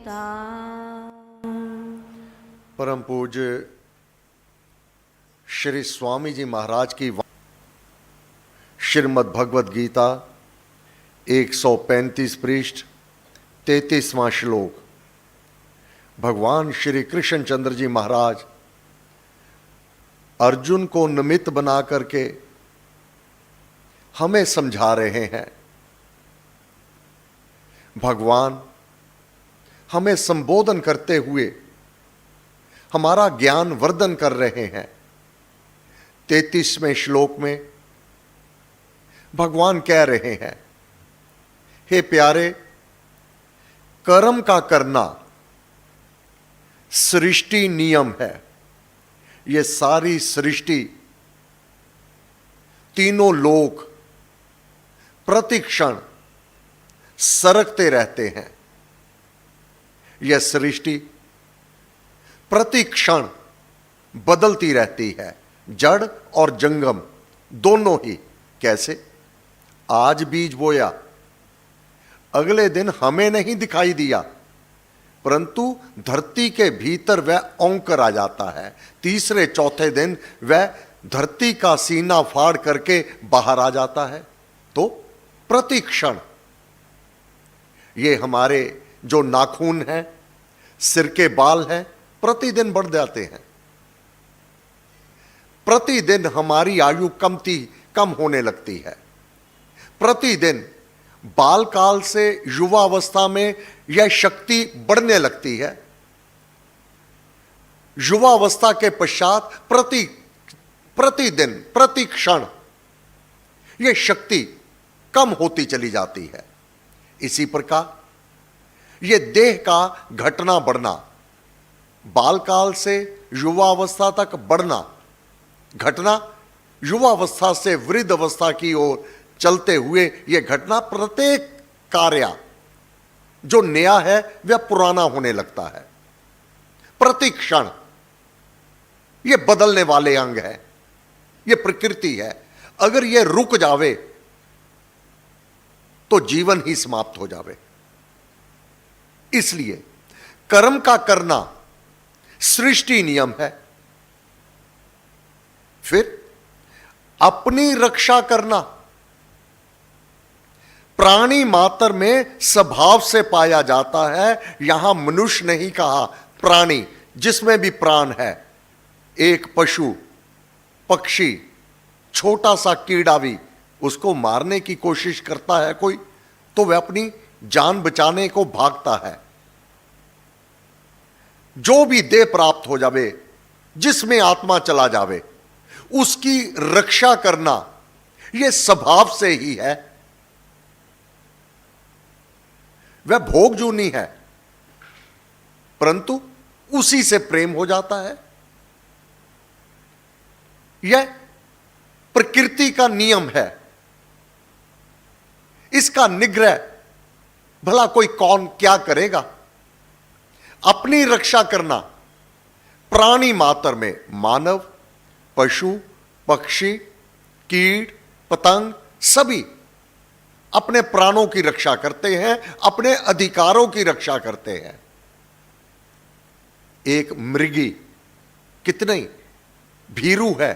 गीता। परम पूज्य श्री स्वामी जी महाराज की श्रीमद् भगवद गीता 135 पृष्ठ 33वां श्लोक। भगवान श्री कृष्ण चंद्र जी महाराज अर्जुन को निमित्त बना करके हमें समझा रहे हैं। भगवान हमें संबोधन करते हुए हमारा ज्ञान वर्धन कर रहे हैं। 33वें श्लोक में भगवान कह रहे हैं, हे प्यारे, कर्म का करना सृष्टि नियम है। ये सारी सृष्टि, तीनों लोक प्रतिक्षण सरकते रहते हैं। यह सृष्टि प्रतिक्षण बदलती रहती है, जड़ और जंगम दोनों ही। कैसे? आज बीज बोया, अगले दिन हमें नहीं दिखाई दिया, परंतु धरती के भीतर वह औंकर आ जाता है। तीसरे चौथे दिन वह धरती का सीना फाड़ करके बाहर आ जाता है। तो प्रतिक्षण ये हमारे जो नाखून हैं, सिर के बाल हैं, प्रतिदिन बढ़ जाते हैं। प्रतिदिन हमारी आयु कम होने लगती है। प्रतिदिन बाल काल से युवावस्था में यह शक्ति बढ़ने लगती है। युवावस्था के पश्चात प्रतिदिन प्रतिक्षण यह शक्ति कम होती चली जाती है। इसी प्रकार यह देह का घटना बढ़ना, बाल काल से युवावस्था तक बढ़ना, घटना युवावस्था से वृद्ध अवस्था की ओर चलते हुए यह घटना, प्रत्येक कार्य जो नया है वह पुराना होने लगता है। प्रतिक्षण यह बदलने वाले अंग है, यह प्रकृति है। अगर यह रुक जावे तो जीवन ही समाप्त हो जावे। इसलिए कर्म का करना सृष्टि नियम है। फिर अपनी रक्षा करना प्राणी मात्र में स्वभाव से पाया जाता है। यहां मनुष्य नहीं कहा, प्राणी, जिसमें भी प्राण है। एक पशु, पक्षी, छोटा सा कीड़ा भी उसको मारने की कोशिश करता है कोई, तो वह अपनी जान बचाने को भागता है। जो भी देह प्राप्त हो जावे, जिसमें आत्मा चला जावे, उसकी रक्षा करना यह स्वभाव से ही है। वह भोगजूनी है, परंतु उसी से प्रेम हो जाता है। यह प्रकृति का नियम है। इसका निग्रह भला कोई कौन क्या करेगा? अपनी रक्षा करना प्राणी मात्र में मानव, पशु, पक्षी, कीट, पतंग सभी अपने प्राणों की रक्षा करते हैं, अपने अधिकारों की रक्षा करते हैं। एक मृगी कितनी भीरू है,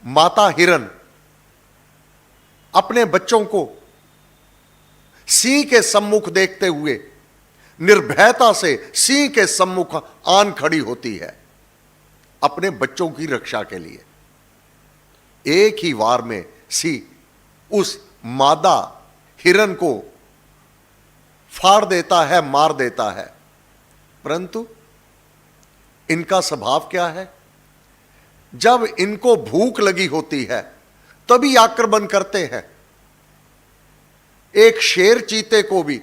माता हिरन अपने बच्चों को सिंह के सम्मुख देखते हुए निर्भयता से सिंह के सम्मुख आन खड़ी होती है अपने बच्चों की रक्षा के लिए। एक ही वार में सिंह उस मादा हिरन को फाड़ देता है, मार देता है। परंतु इनका स्वभाव क्या है? जब इनको भूख लगी होती है तभी आक्रमण करते हैं। एक शेर चीते को भी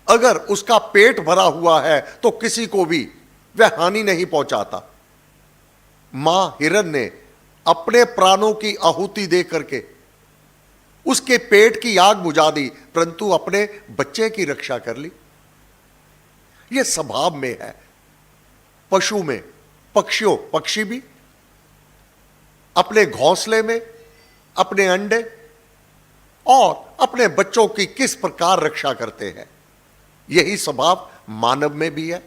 अगर उसका पेट भरा हुआ है तो किसी को भी वह हानि नहीं पहुंचाता। मां हिरन ने अपने प्राणों की आहुति दे करके उसके पेट की आग बुझा दी, परंतु अपने बच्चे की रक्षा कर ली। यह स्वभाव में है। पशु में, पक्षी भी अपने घोंसले में अपने अंडे और अपने बच्चों की किस प्रकार रक्षा करते हैं। यही स्वभाव मानव में भी है।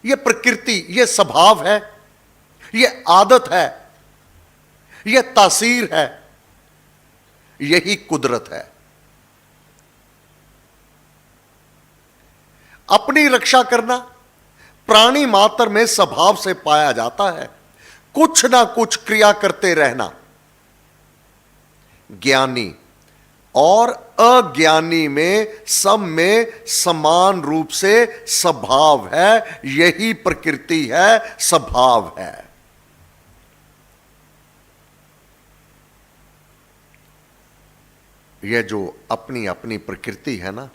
यह प्रकृति, यह स्वभाव है, यह आदत है, यह तासीर है, यही कुदरत है। अपनी रक्षा करना प्राणी मात्र में स्वभाव से पाया जाता है। कुछ ना कुछ क्रिया करते रहना ज्ञानी और अज्ञानी में सब में समान रूप से स्वभाव है। यही प्रकृति है, स्वभाव है। यह जो अपनी अपनी प्रकृति है ना,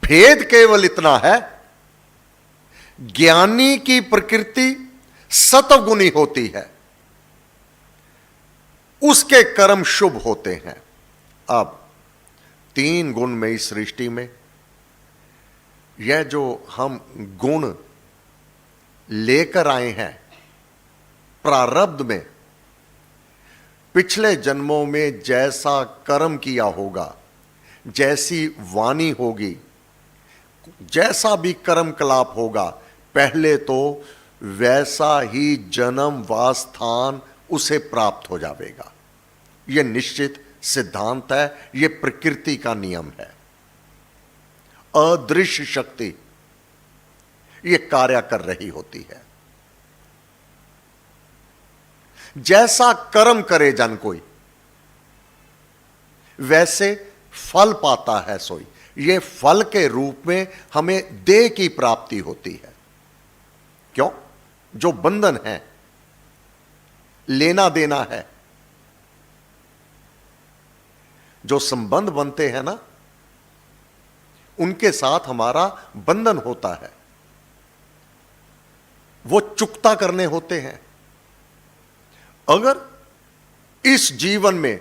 भेद केवल इतना है, ज्ञानी की प्रकृति सत्वगुणी होती है, उसके कर्म शुभ होते हैं। अब 3 गुण में इस सृष्टि में, यह जो हम गुण लेकर आए हैं प्रारब्ध में, पिछले जन्मों में जैसा कर्म किया होगा, जैसी वाणी होगी, जैसा भी कर्मकलाप होगा, पहले तो वैसा ही जन्म व स्थान उसे प्राप्त हो जाएगा। यह निश्चित सिद्धांत है, यह प्रकृति का नियम है। अदृश्य शक्ति यह कार्य कर रही होती है। जैसा कर्म करे जन कोई, वैसे फल पाता है सोई। यह फल के रूप में हमें देह की प्राप्ति होती है। क्यों? जो बंधन है, लेना देना है, जो संबंध बनते हैं ना, उनके साथ हमारा बंधन होता है, वो चुकता करने होते हैं। अगर इस जीवन में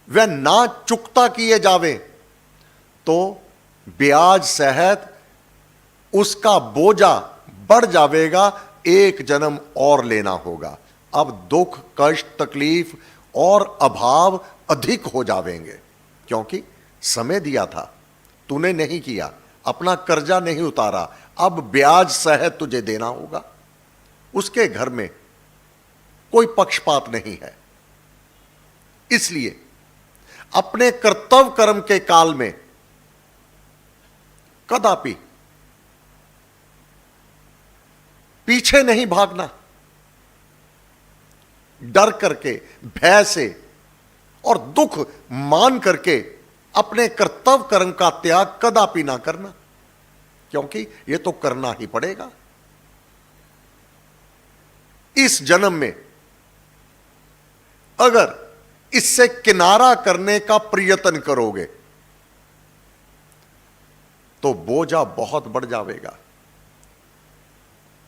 वह ना चुकता किए जावे तो ब्याज सहित उसका बोझा बढ़ जाएगा, एक जन्म और लेना होगा। अब दुख, कष्ट, तकलीफ और अभाव अधिक हो जाएंगे, क्योंकि समय दिया था, तूने नहीं किया, अपना कर्जा नहीं उतारा, अब ब्याज सहित तुझे देना होगा। उसके घर में कोई पक्षपात नहीं है। इसलिए अपने कर्तव्य कर्म के काल में कदापि पीछे नहीं भागना, डर करके, भय से और दुख मान करके अपने कर्तव्य कर्म का त्याग कदापि ना करना, क्योंकि यह तो करना ही पड़ेगा। इस जन्म में अगर इससे किनारा करने का प्रयत्न करोगे तो बोझा बहुत बढ़ जाएगा।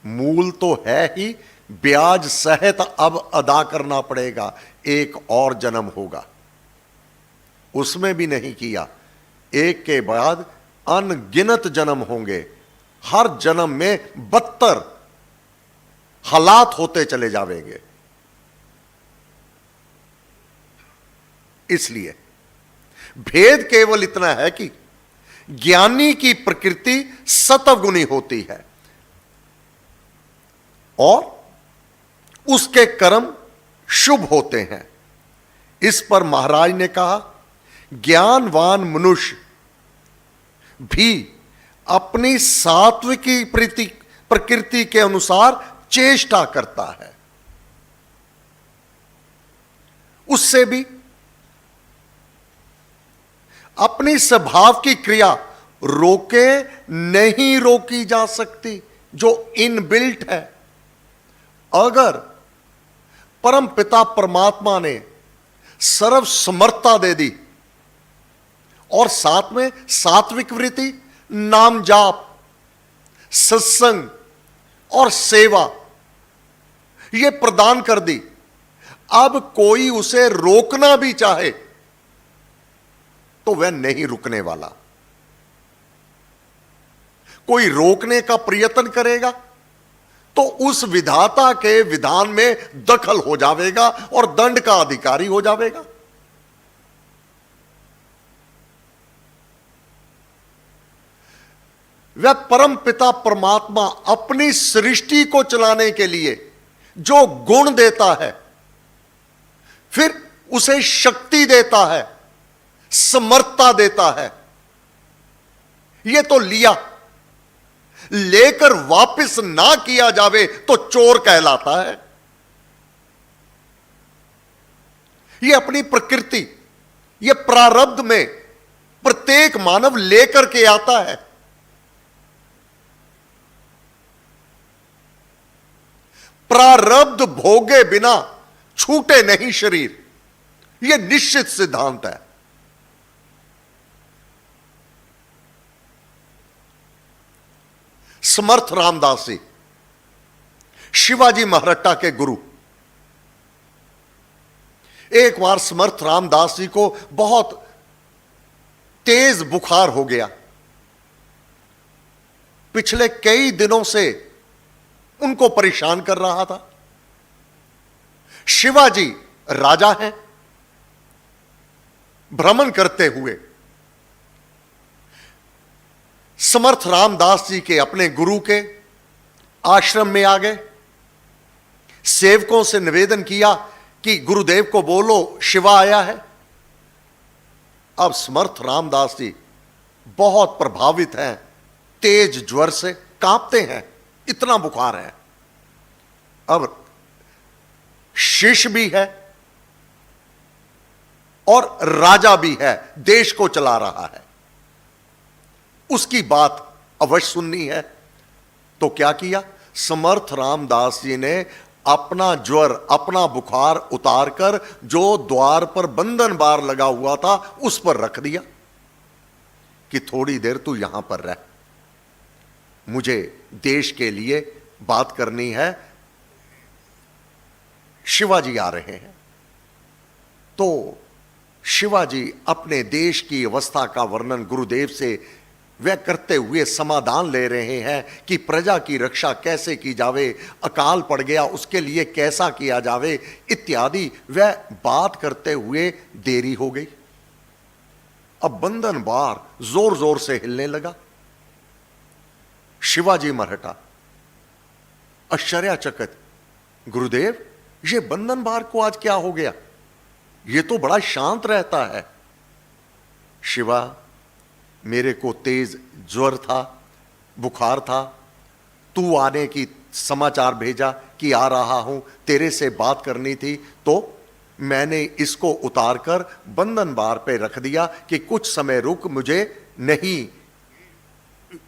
मूल तो है ही, ब्याज सहित अब अदा करना पड़ेगा। एक और जन्म होगा, उसमें भी नहीं किया, एक के बाद अनगिनत जन्म होंगे। हर जन्म में बदतर हालात होते चले जाएंगे। इसलिए भेद केवल इतना है कि ज्ञानी की प्रकृति सत्वगुणी होती है और उसके कर्म शुभ होते हैं। इस पर महाराज ने कहा, ज्ञानवान मनुष्य भी अपनी सात्विकी प्रकृति के अनुसार चेष्टा करता है, उससे भी अपनी स्वभाव की क्रिया रोके नहीं रोकी जा सकती, जो इनबिल्ट है। अगर परम पिता परमात्मा ने सर्व समर्थता दे दी और साथ में सात्विक वृत्ति, नाम जाप, सत्संग और सेवा ये प्रदान कर दी, अब कोई उसे रोकना भी चाहे तो वह नहीं रुकने वाला। कोई रोकने का प्रयत्न करेगा तो उस विधाता के विधान में दखल हो जाएगा और दंड का अधिकारी हो जाएगा। वह परम पिता परमात्मा अपनी सृष्टि को चलाने के लिए जो गुण देता है, फिर उसे शक्ति देता है, समर्थता देता है, यह तो लिया, लेकर वापस ना किया जावे तो चोर कहलाता है। यह अपनी प्रकृति, यह प्रारब्ध में प्रत्येक मानव लेकर के आता है। प्रारब्ध भोगे बिना छूटे नहीं शरीर, यह निश्चित सिद्धांत है। समर्थ रामदास जी शिवाजी महाराज के गुरु, एक बार समर्थ रामदास जी को बहुत तेज बुखार हो गया। पिछले कई दिनों से उनको परेशान कर रहा था। शिवाजी राजा हैं, भ्रमण करते हुए समर्थ रामदास जी के अपने गुरु के आश्रम में आ गए। सेवकों से निवेदन किया कि गुरुदेव को बोलो शिवा आया है। अब समर्थ रामदास जी बहुत प्रभावित हैं, तेज ज्वर से कांपते हैं, इतना बुखार है। अब शिष्य भी है और राजा भी है, देश को चला रहा है, उसकी बात अवश्य सुननी है। तो क्या किया, समर्थ रामदास जी ने अपना ज्वर, अपना बुखार उतारकर जो द्वार पर बंधन बार लगा हुआ था उस पर रख दिया कि थोड़ी देर तू यहां पर रह, मुझे देश के लिए बात करनी है, शिवाजी आ रहे हैं। तो शिवाजी अपने देश की अवस्था का वर्णन गुरुदेव से वह करते हुए समाधान ले रहे हैं कि प्रजा की रक्षा कैसे की जावे, अकाल पड़ गया उसके लिए कैसा किया जावे इत्यादि वह बात करते हुए देरी हो गई। अब बंधन बार जोर जोर से हिलने लगा। शिवाजी मरहटा आश्चर्यचकित, गुरुदेव ये बंधन बार को आज क्या हो गया, ये तो बड़ा शांत रहता है। शिवा, मेरे को तेज ज्वर था, बुखार था, तू आने की समाचार भेजा कि आ रहा हूं, तेरे से बात करनी थी, तो मैंने इसको उतारकर बंधन बार पे रख दिया कि कुछ समय रुक, मुझे नहीं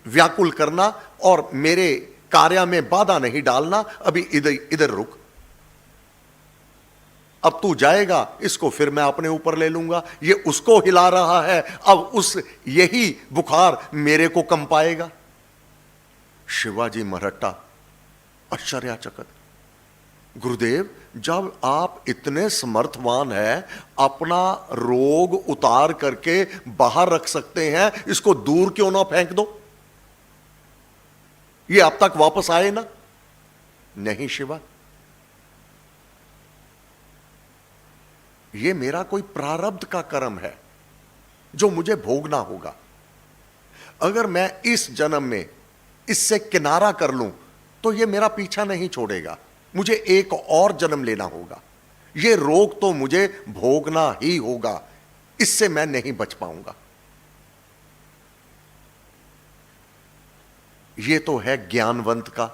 व्याकुल करना और मेरे कार्य में बाधा नहीं डालना, अभी इधर इधर रुक। अब तू जाएगा, इसको फिर मैं अपने ऊपर ले लूंगा। ये उसको हिला रहा है, अब उस यही बुखार मेरे को कंपाएगा। शिवाजी मरहटा आश्चर्यचकित, गुरुदेव जब आप इतने समर्थवान हैं, अपना रोग उतार करके बाहर रख सकते हैं, इसको दूर क्यों ना फेंक दो, ये अब तक वापस आए ना। नहीं शिवा, ये मेरा कोई प्रारब्ध का कर्म है जो मुझे भोगना होगा। अगर मैं इस जन्म में इससे किनारा कर लूं तो ये मेरा पीछा नहीं छोड़ेगा, मुझे एक और जन्म लेना होगा। ये रोग तो मुझे भोगना ही होगा, इससे मैं नहीं बच पाऊंगा। ये तो है ज्ञानवंत का,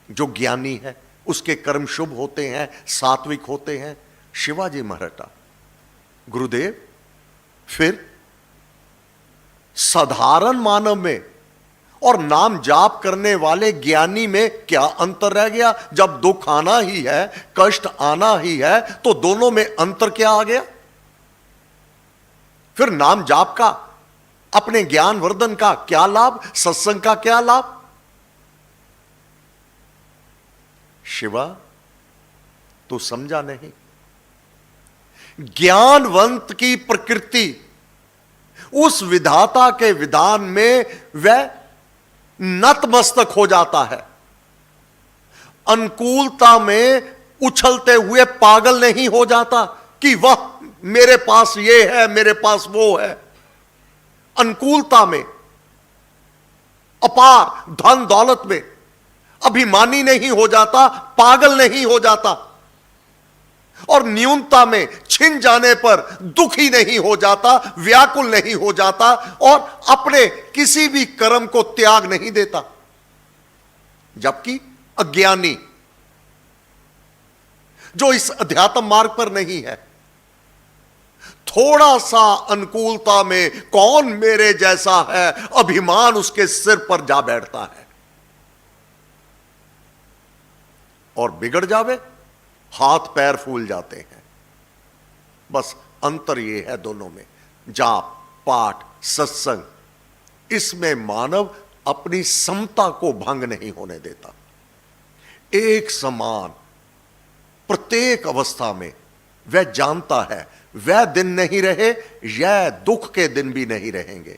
जो ज्ञानी है उसके कर्म शुभ होते हैं, सात्विक होते हैं। शिवाजी मरहटा, गुरुदेव फिर साधारण मानव में और नाम जाप करने वाले ज्ञानी में क्या अंतर रह गया? जब दुख आना ही है, कष्ट आना ही है, तो दोनों में अंतर क्या आ गया? फिर नाम जाप का, अपने ज्ञान वर्धन का क्या लाभ, सत्संग का क्या लाभ? शिवा, तू समझा नहीं। ज्ञानवंत की प्रकृति उस विधाता के विधान में वह नतमस्तक हो जाता है, अनुकूलता में उछलते हुए पागल नहीं हो जाता कि वह मेरे पास ये है, मेरे पास वो है। अनुकूलता में अपार धन दौलत में अभिमानी नहीं हो जाता, पागल नहीं हो जाता, और न्यूनता में छिन जाने पर दुखी नहीं हो जाता, व्याकुल नहीं हो जाता, और अपने किसी भी कर्म को त्याग नहीं देता। जबकि अज्ञानी जो इस अध्यात्म मार्ग पर नहीं है, थोड़ा सा अनुकूलता में कौन मेरे जैसा है, अभिमान उसके सिर पर जा बैठता है, और बिगड़ जावे हाथ पैर फूल जाते हैं। बस अंतर यह है दोनों में, जाप पाठ सत्संग, इसमें मानव अपनी समता को भंग नहीं होने देता। एक समान प्रत्येक अवस्था में वह जानता है वह दिन नहीं रहे, यह दुख के दिन भी नहीं रहेंगे।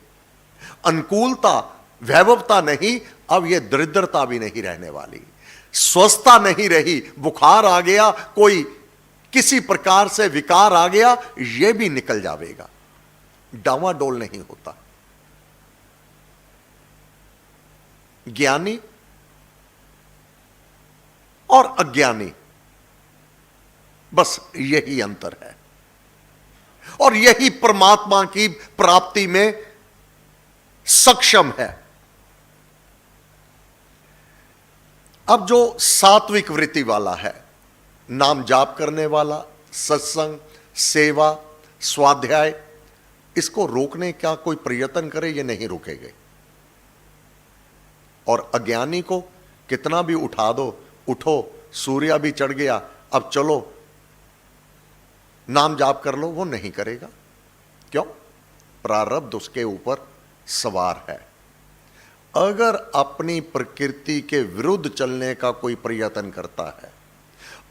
अनुकूलता वैभवता नहीं, अब यह दरिद्रता भी नहीं रहने वाली। स्वस्थता नहीं रही, बुखार आ गया, कोई किसी प्रकार से विकार आ गया, यह भी निकल जाएगा, डावाडोल नहीं होता। ज्ञानी और अज्ञानी, बस यही अंतर है, और यही परमात्मा की प्राप्ति में सक्षम है। अब जो सात्विक वृत्ति वाला है, नाम जाप करने वाला, सत्संग सेवा स्वाध्याय, इसको रोकने का कोई प्रयत्न करे ये नहीं रुकेंगे। और अज्ञानी को कितना भी उठा दो, उठो, सूर्य भी चढ़ गया, अब चलो नाम जाप कर लो, वो नहीं करेगा। क्यों? प्रारब्ध उसके ऊपर सवार है। अगर अपनी प्रकृति के विरुद्ध चलने का कोई प्रयत्न करता है,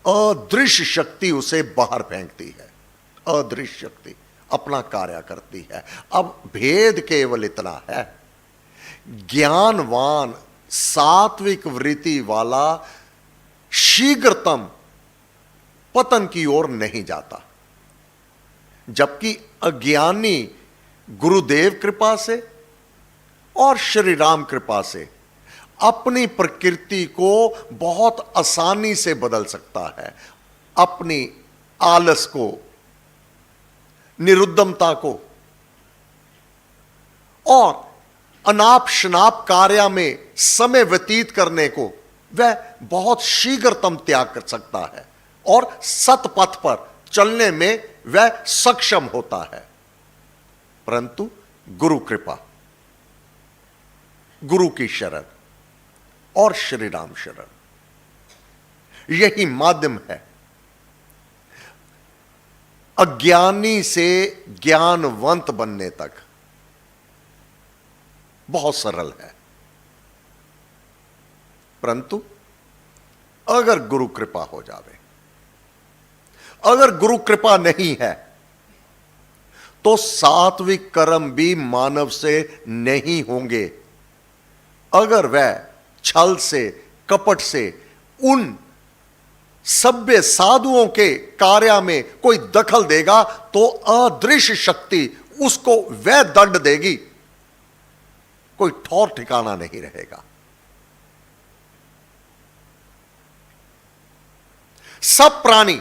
अदृश्य शक्ति उसे बाहर फेंकती है। अदृश्य शक्ति अपना कार्य करती है। अब भेद केवल इतना है, ज्ञानवान सात्विक वृत्ति वाला शीघ्रतम पतन की ओर नहीं जाता, जबकि अज्ञानी गुरुदेव कृपा से और श्री राम कृपा से अपनी प्रकृति को बहुत आसानी से बदल सकता है। अपनी आलस को, निरुद्दमता को और अनाप शनाप कार्य में समय व्यतीत करने को वह बहुत शीघ्रतम त्याग कर सकता है, और सतपथ पर चलने में वह सक्षम होता है। परंतु गुरु कृपा, गुरु की शरण और श्री राम शरण, यही माध्यम है अज्ञानी से ज्ञानवंत बनने तक। बहुत सरल है, परंतु अगर गुरु कृपा हो जावे, अगर गुरु कृपा नहीं है तो सात्विक कर्म भी मानव से नहीं होंगे। अगर वह छल से कपट से उन सभ्य साधुओं के कार्य में कोई दखल देगा तो अदृश्य शक्ति उसको वह दंड देगी, कोई ठौर ठिकाना नहीं रहेगा। सब प्राणी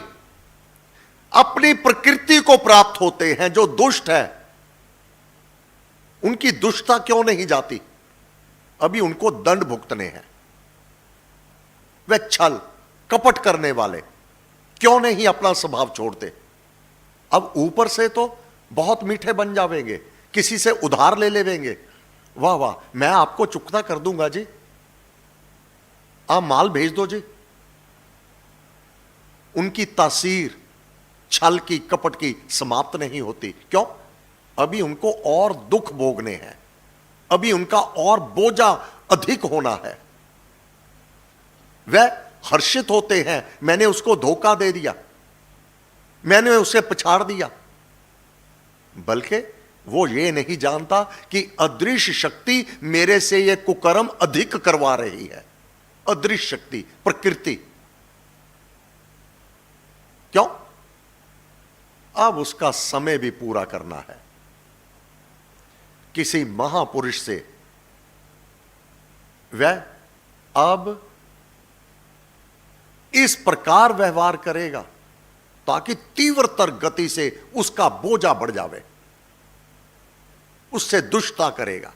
अपनी प्रकृति को प्राप्त होते हैं। जो दुष्ट है उनकी दुष्टता क्यों नहीं जाती? अभी उनको दंड भुगतने हैं। वे छल कपट करने वाले क्यों नहीं अपना स्वभाव छोड़ते? अब ऊपर से तो बहुत मीठे बन जावेंगे, किसी से उधार ले लेवेंगे, वाह वाह मैं आपको चुकता कर दूंगा जी, आप माल भेज दो जी। उनकी तासीर छल की कपट की समाप्त नहीं होती। क्यों? अभी उनको और दुख भोगने हैं, अभी उनका और बोझा अधिक होना है। वह हर्षित होते हैं, मैंने उसको धोखा दे दिया, मैंने उसे पछाड़ दिया, बल्कि वो ये नहीं जानता कि अदृश्य शक्ति मेरे से ये कुकर्म अधिक करवा रही है। अदृश्य शक्ति प्रकृति। क्यों? अब उसका समय भी पूरा करना है। किसी महापुरुष से वह अब इस प्रकार व्यवहार करेगा ताकि तीव्रतर गति से उसका बोझा बढ़ जावे, उससे दुष्टता करेगा।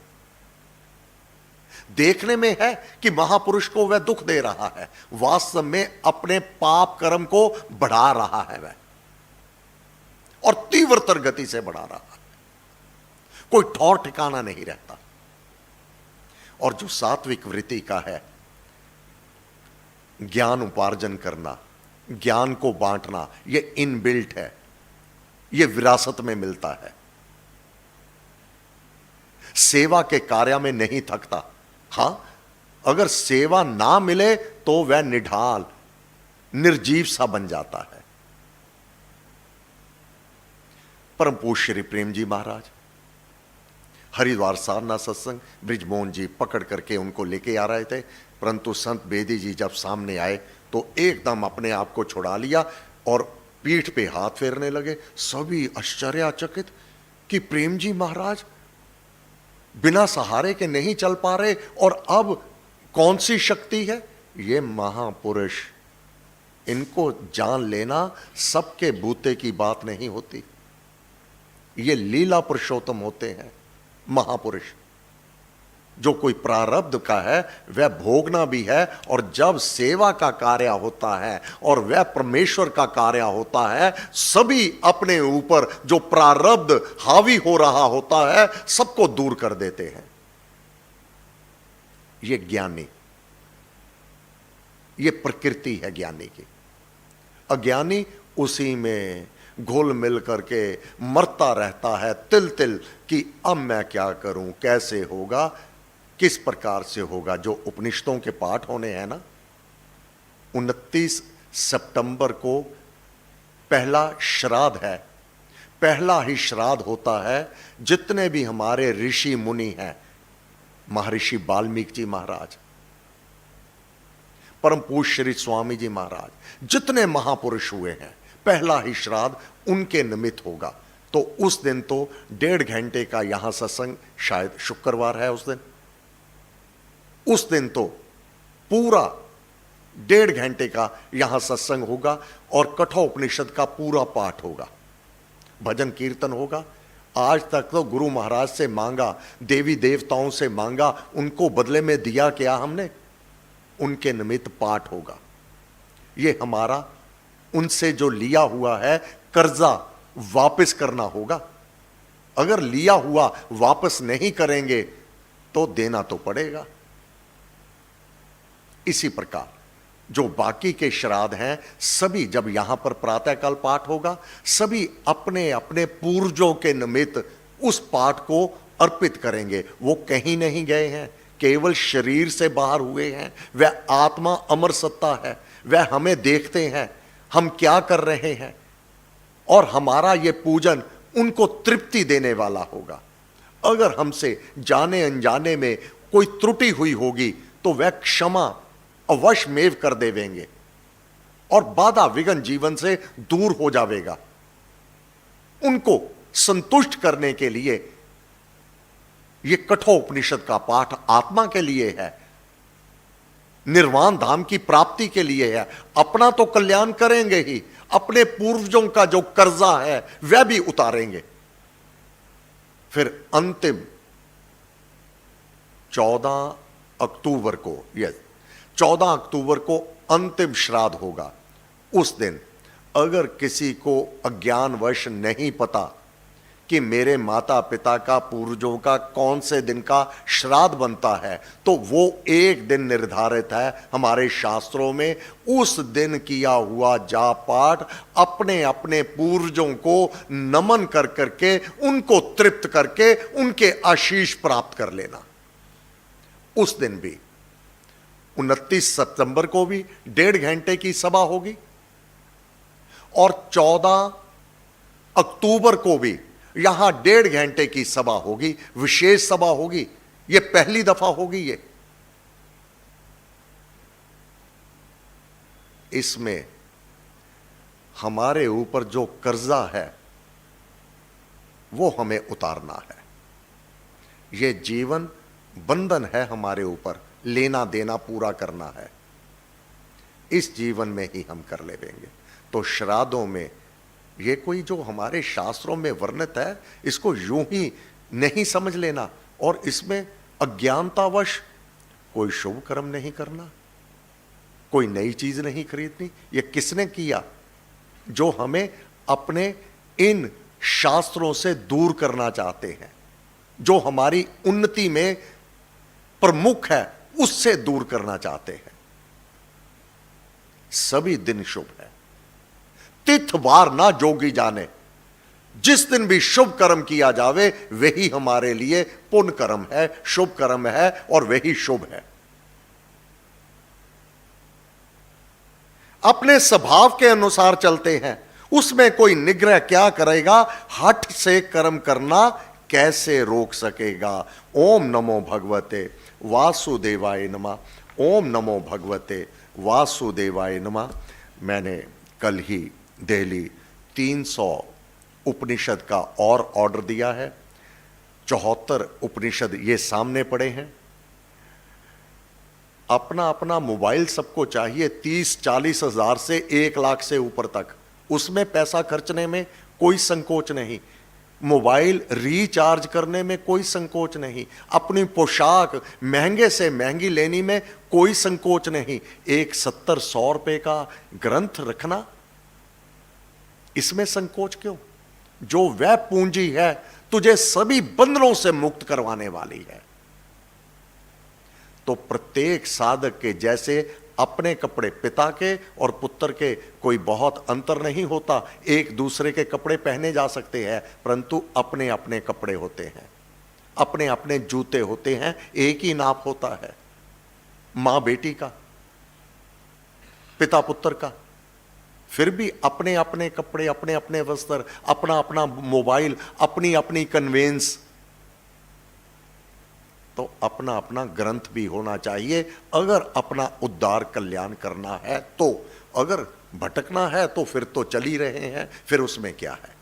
देखने में है कि महापुरुष को वह दुख दे रहा है, वास्तव में अपने पाप कर्म को बढ़ा रहा है वह, और तीव्रतर गति से बढ़ा रहा है, कोई ठौर ठिकाना नहीं रहता। और जो सात्विक वृत्ति का है, ज्ञान उपार्जन करना, ज्ञान को बांटना, यह इनबिल्ट है, यह विरासत में मिलता है। सेवा के कार्य में नहीं थकता। हां, अगर सेवा ना मिले तो वह निढाल निर्जीव सा बन जाता है। परम पूज्य श्री प्रेम जी महाराज हरिद्वार साधना सत्संग ब्रिजमोहन जी पकड़ करके उनको लेके आ रहे थे, परंतु संत बेदी जी जब सामने आए तो एकदम अपने आप को छुड़ा लिया और पीठ पे हाथ फेरने लगे। सभी आश्चर्यचकित कि प्रेम जी महाराज बिना सहारे के नहीं चल पा रहे, और अब कौन सी शक्ति है? ये महापुरुष, इनको जान लेना सबके बूते की बात नहीं होती। ये लीला पुरुषोत्तम होते हैं महापुरुष। जो कोई प्रारब्ध का है वह भोगना भी है, और जब सेवा का कार्य होता है और वह परमेश्वर का कार्य होता है, सभी अपने ऊपर जो प्रारब्ध हावी हो रहा होता है सबको दूर कर देते हैं। ये ज्ञानी, ये प्रकृति है ज्ञानी की। अज्ञानी उसी में घुल मिल करके मरता रहता है तिल तिल कि अब मैं क्या करूं, कैसे होगा, किस प्रकार से होगा। जो उपनिषदों के पाठ होने हैं ना, 29 सितंबर को पहला श्राद्ध है, पहला ही श्राद्ध होता है। जितने भी हमारे ऋषि मुनि हैं, महर्षि वाल्मीकि जी महाराज, परम पूज्य श्री स्वामी जी महाराज, जितने महापुरुष हुए हैं, पहला ही श्राद्ध उनके निमित्त होगा। तो उस दिन तो 1.5 घंटे का यहां सत्संग, शायद शुक्रवार है उस दिन तो पूरा 1.5 घंटे का यहां सत्संग होगा, और कठोपनिषद का पूरा पाठ होगा, भजन कीर्तन होगा। आज तक तो गुरु महाराज से मांगा, देवी देवताओं से मांगा, उनको बदले में दिया क्या हमने? उनके निमित्त पाठ होगा। ये हमारा उनसे जो लिया हुआ है कर्जा वापस करना होगा। अगर लिया हुआ वापस नहीं करेंगे तो देना तो पड़ेगा। इसी प्रकार जो बाकी के श्राद्ध हैं, सभी जब यहां पर प्रातःकाल पाठ होगा, सभी अपने अपने पूर्वजों के निमित्त उस पाठ को अर्पित करेंगे। वो कहीं नहीं गए हैं, केवल शरीर से बाहर हुए हैं। वह आत्मा अमर सत्ता है, वह हमें देखते हैं हम क्या कर रहे हैं, और हमारा यह पूजन उनको तृप्ति देने वाला होगा। अगर हमसे जाने अनजाने में कोई त्रुटि हुई होगी तो वह क्षमा अवश्य मेव कर देवेंगे, और बाधा विघ्न जीवन से दूर हो जाएगा। उनको संतुष्ट करने के लिए यह कठोपनिषद का पाठ आत्मा के लिए है, निर्वाण धाम की प्राप्ति के लिए है। अपना तो कल्याण करेंगे ही, अपने पूर्वजों का जो कर्जा है वह भी उतारेंगे। फिर अंतिम 14 अक्टूबर को, यस 14 अक्टूबर को अंतिम श्राद्ध होगा। उस दिन अगर किसी को अज्ञानवश नहीं पता कि मेरे माता पिता का, पूर्वजों का कौन से दिन का श्राद्ध बनता है, तो वो एक दिन निर्धारित है हमारे शास्त्रों में। उस दिन किया हुआ जाप पाठ अपने अपने पूर्वजों को नमन कर करके, उनको तृप्त करके, उनके आशीष प्राप्त कर लेना। उस दिन भी 29 सितंबर को भी 1.5 घंटे की सभा होगी, और 14 अक्टूबर को भी यहां 1.5 घंटे की सभा होगी, विशेष सभा होगी। यह पहली दफा होगी। ये इसमें हमारे ऊपर जो कर्जा है वो हमें उतारना है। यह जीवन बंधन है हमारे ऊपर, लेना देना पूरा करना है, इस जीवन में ही हम कर लेंगे। तो श्राद्धों में ये कोई जो हमारे शास्त्रों में वर्णित है, इसको यूं ही नहीं समझ लेना और इसमें अज्ञानतावश कोई शुभ कर्म नहीं करना, कोई नई चीज नहीं खरीदनी। ये किसने किया? जो हमें अपने इन शास्त्रों से दूर करना चाहते हैं, जो हमारी उन्नति में प्रमुख है, उससे दूर करना चाहते हैं। सभी दिन शुभ है, तिथ वार ना जोगी जाने। जिस दिन भी शुभ कर्म किया जावे वही हमारे लिए पुण्य कर्म है, शुभ कर्म है और वही शुभ है। अपने स्वभाव के अनुसार चलते हैं, उसमें कोई निग्रह क्या करेगा? हठ से कर्म करना कैसे रोक सकेगा? ओम नमो भगवते वासुदेवाय नमः। ओम नमो भगवते वासुदेवाय नमः। मैंने कल ही दिल्ली 300 उपनिषद का और ऑर्डर दिया है। 74 उपनिषद ये सामने पड़े हैं। अपना अपना मोबाइल सबको चाहिए, 30-40 हजार से 1 लाख से ऊपर तक, उसमें पैसा खर्चने में कोई संकोच नहीं, मोबाइल रिचार्ज करने में कोई संकोच नहीं, अपनी पोशाक महंगे से महंगी लेने में कोई संकोच नहीं। एक 70-100 रुपए का ग्रंथ रखना, इसमें संकोच क्यों? जो वह पूंजी है तुझे सभी बंधनों से मुक्त करवाने वाली है। तो प्रत्येक साधक के जैसे अपने कपड़े, पिता के और पुत्र के कोई बहुत अंतर नहीं होता। एक दूसरे के कपड़े पहने जा सकते हैं, परंतु अपने अपने कपड़े होते हैं, अपने अपने जूते होते हैं, एक ही नाप होता है। मां बेटी का, पिता पुत्र का, फिर भी अपने अपने कपड़े, अपने अपने वस्त्र, अपना अपना मोबाइल, अपनी अपनी कन्वेंस। तो अपना अपना ग्रंथ भी होना चाहिए अगर अपना उद्धार कल्याण करना है तो। अगर भटकना है तो फिर तो चल ही रहे हैं, फिर उसमें क्या है।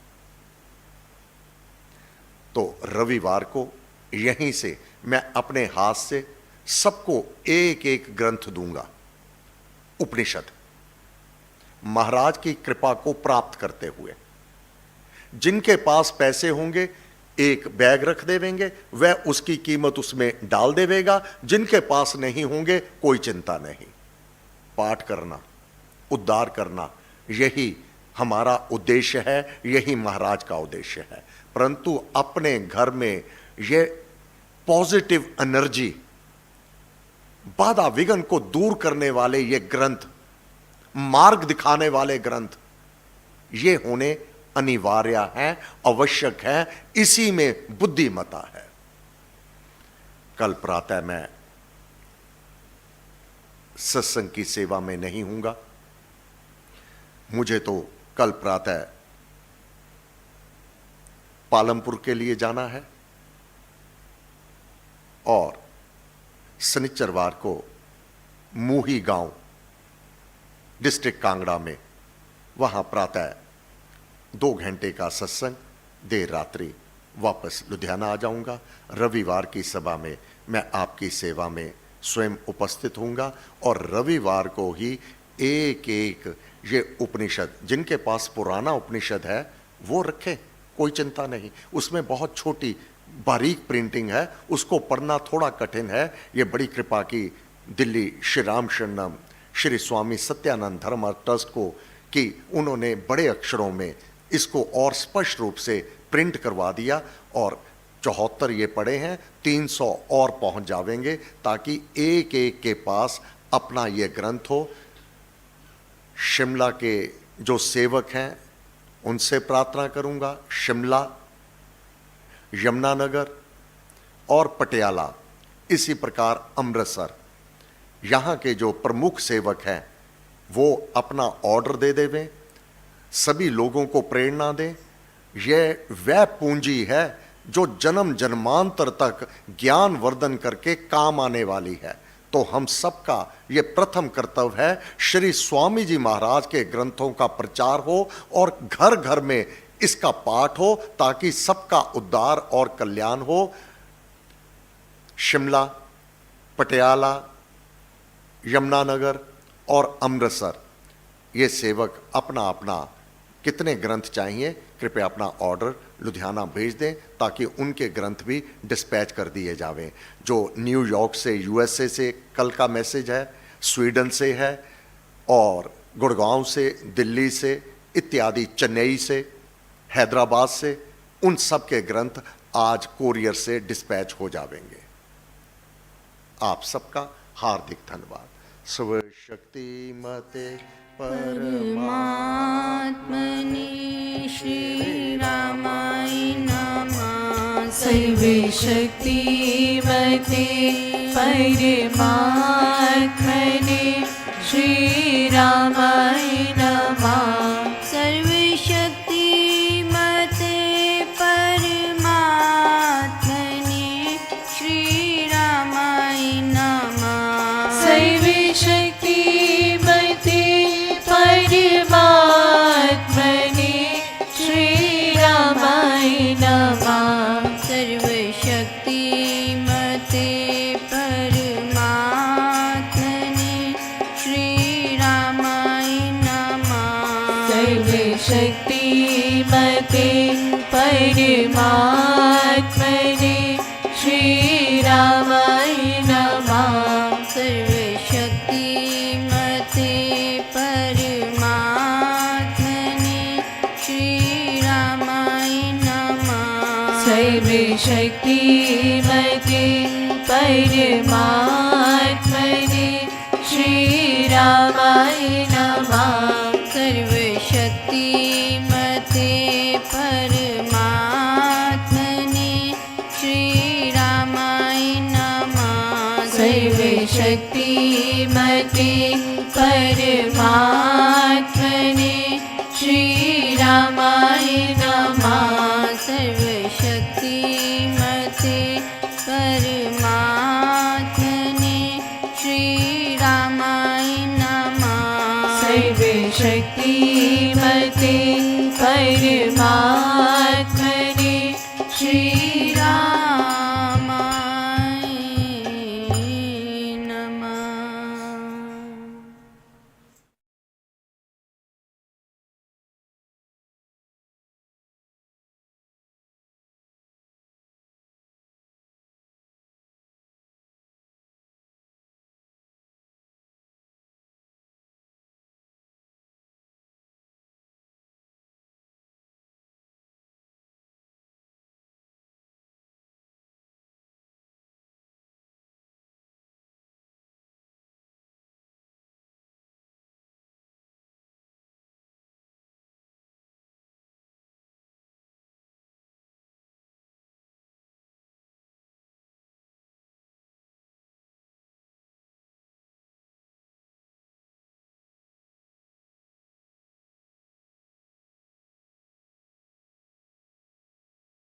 तो रविवार को यहीं से मैं अपने हाथ से सबको एक एक ग्रंथ दूंगा, उपनिषद, महाराज की कृपा को प्राप्त करते हुए। जिनके पास पैसे होंगे एक बैग रख देवेंगे, वह उसकी कीमत उसमें डाल देवेगा। जिनके पास नहीं होंगे कोई चिंता नहीं। पाठ करना, उद्धार करना, यही हमारा उद्देश्य है, यही महाराज का उद्देश्य है। परंतु अपने घर में यह पॉजिटिव एनर्जी, बाधा विघ्न को दूर करने वाले ये ग्रंथ, मार्ग दिखाने वाले ग्रंथ, ये होने अनिवार्य है, आवश्यक है। इसी में बुद्धिमता है। कल प्रातः मैं सत्संग की सेवा में नहीं हूंगा। मुझे तो कल प्रातः पालमपुर के लिए जाना है और शनिचरवार को मुही गांव, डिस्ट्रिक्ट कांगड़ा में, वहां प्रातः 2 घंटे का सत्संग, देर रात्रि वापस लुधियाना आ जाऊंगा। रविवार की सभा में मैं आपकी सेवा में स्वयं उपस्थित होऊंगा और रविवार को ही एक एक ये उपनिषद, जिनके पास पुराना उपनिषद है वो रखें, कोई चिंता नहीं। उसमें बहुत छोटी बारीक प्रिंटिंग है, उसको पढ़ना थोड़ा कठिन है। ये बड़ी कृपा की दिल्ली श्री राम शरणम श्री स्वामी सत्यानंद धर्म ट्रस्ट को कि उन्होंने बड़े अक्षरों में इसको और स्पष्ट रूप से प्रिंट करवा दिया और 74 ये पड़े हैं, 300 और पहुंच जावेंगे ताकि एक एक के पास अपना ये ग्रंथ हो। शिमला के जो सेवक हैं उनसे प्रार्थना करूंगा, शिमला, यमुनानगर और पटियाला, इसी प्रकार अमृतसर, यहाँ के जो प्रमुख सेवक हैं वो अपना ऑर्डर दे देवें, सभी लोगों को प्रेरणा दें। यह वह पूंजी है जो जन्म जन्मांतर तक ज्ञान वर्धन करके काम आने वाली है। तो हम सबका ये प्रथम कर्तव्य है, श्री स्वामी जी महाराज के ग्रंथों का प्रचार हो और घर घर में इसका पाठ हो ताकि सबका उद्धार और कल्याण हो। शिमला, पटियाला, यमुनानगर और अमृतसर ये सेवक अपना अपना कितने ग्रंथ चाहिए कृपया अपना ऑर्डर लुधियाना भेज दें ताकि उनके ग्रंथ भी डिस्पैच कर दिए जावें। जो न्यूयॉर्क से, यूएसए से कल का मैसेज है, स्वीडन से है और गुड़गांव से, दिल्ली से इत्यादि, चेन्नई से, हैदराबाद से, उन सब के ग्रंथ आज कोरियर से डिस्पैच हो जावेंगे। आप सबका हार्दिक धन्यवाद। शिव शक्ति मते परमात्मने श्री रामाय नमः। सर्वे शक्ति मते परमात्मने श्री रामाय नमः। सर्वे शक्ति मते परमात्मने श्री रामाय नमः। सर्वे शक्ति मते परमात्मने श्री रामाय नमः। सर्वे शक्ति मते परमात्मने श्री रामाय नमः। सर्वे शक्ति मते परमात्मने श्री रामाय नमः। सर्वे शक्ति मते परमात्मने श्री रामाय नमः। सर्वे शक्ति मते परमात्मने श्री रामाय नमः। सर्वे शक्ति मते परमात्मने श्री रामाय नमः। सर्वे शक्ति मते परमात्मने